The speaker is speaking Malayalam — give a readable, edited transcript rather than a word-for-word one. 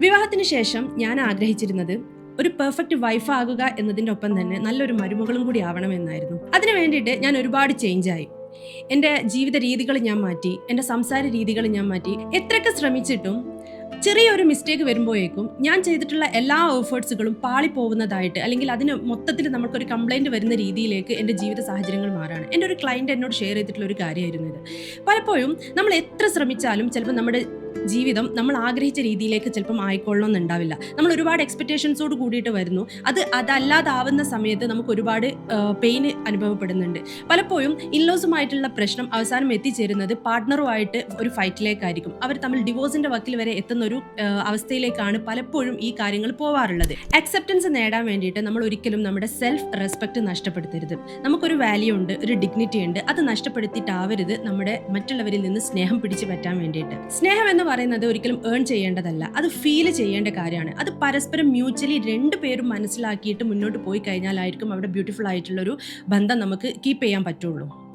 വിവാഹത്തിന് ശേഷം ഞാൻ ആഗ്രഹിച്ചിരുന്നത് ഒരു പെർഫെക്റ്റ് വൈഫ് ആകുക എന്നതിൻ്റെ ഒപ്പം തന്നെ നല്ലൊരു മരുമകളും കൂടി ആവണമെന്നായിരുന്നു. അതിനു വേണ്ടിയിട്ട് ഞാൻ ഒരുപാട് ചേഞ്ചായി. എൻ്റെ ജീവിത രീതികൾ ഞാൻ മാറ്റി, എൻ്റെ സംസാര രീതികൾ ഞാൻ മാറ്റി. എത്രയൊക്കെ ശ്രമിച്ചിട്ടും ചെറിയൊരു മിസ്റ്റേക്ക് വരുമ്പോഴേക്കും ഞാൻ ചെയ്തിട്ടുള്ള എല്ലാ എഫേർട്സുകളും പാളിപ്പോകുന്നതായിട്ട്, അല്ലെങ്കിൽ അതിന് മൊത്തത്തിൽ നമുക്കൊരു കംപ്ലൈൻറ്റ് വരുന്ന രീതിയിലേക്ക് എൻ്റെ ജീവിത സാഹചര്യങ്ങൾ മാറാണ്. എൻ്റെ ഒരു ക്ലയൻറ്റ് എന്നോട് ഷെയർ ചെയ്തിട്ടുള്ള ഒരു കാര്യമായിരുന്നു ഇത്. പലപ്പോഴും നമ്മൾ എത്ര ശ്രമിച്ചാലും ചിലപ്പോൾ നമ്മുടെ ജീവിതം നമ്മൾ ആഗ്രഹിച്ച രീതിയിലേക്ക് ചിലപ്പം ആയിക്കൊള്ളണമെന്നുണ്ടാവില്ല. നമ്മൾ ഒരുപാട് എക്സ്പെക്റ്റേഷൻസോട് കൂടിയിട്ട് വരുന്നു. അതല്ലാതാവുന്ന സമയത്ത് നമുക്ക് ഒരുപാട് പെയിൻ അനുഭവപ്പെടുന്നുണ്ട്. പലപ്പോഴും ഇൻലോസുമായിട്ടുള്ള പ്രശ്നം അവസാനം എത്തിച്ചേരുന്നത് പാർട്ട്ണറുമായിട്ട് ഒരു ഫൈറ്റിലേക്കായിരിക്കും. അവർ തമ്മിൽ ഡിവോഴ്സിന്റെ വക്കിൽ വരെ എത്തുന്ന ഒരു അവസ്ഥയിലേക്കാണ് പലപ്പോഴും ഈ കാര്യങ്ങൾ പോവാറുള്ളത്. അക്സെപ്റ്റൻസ് നേടാൻ വേണ്ടിയിട്ട് നമ്മൾ ഒരിക്കലും നമ്മുടെ സെൽഫ് റെസ്പെക്ട് നഷ്ടപ്പെടുത്തരുത്. നമുക്കൊരു വാല്യൂ ഉണ്ട്, ഒരു ഡിഗ്നിറ്റി ഉണ്ട്. അത് നഷ്ടപ്പെടുത്തിയിട്ടാവരുത് നമ്മുടെ മറ്റുള്ളവരിൽ നിന്ന് സ്നേഹം പിടിച്ചു പറ്റാൻ വേണ്ടിയിട്ട്. സ്നേഹം എന്ന് പറയുന്നത് ഒരിക്കലും ഏൺ ചെയ്യേണ്ടതല്ല, അത് ഫീൽ ചെയ്യേണ്ട കാര്യമാണ്. അത് പരസ്പരം മ്യൂച്വലി രണ്ടുപേരും മനസ്സിലാക്കിയിട്ട് മുന്നോട്ട് പോയി കഴിഞ്ഞാലായിരിക്കും അവിടെ ബ്യൂട്ടിഫുൾ ആയിട്ടുള്ളൊരു ബന്ധം നമുക്ക് കീപ്പ് ചെയ്യാൻ പറ്റുള്ളൂ.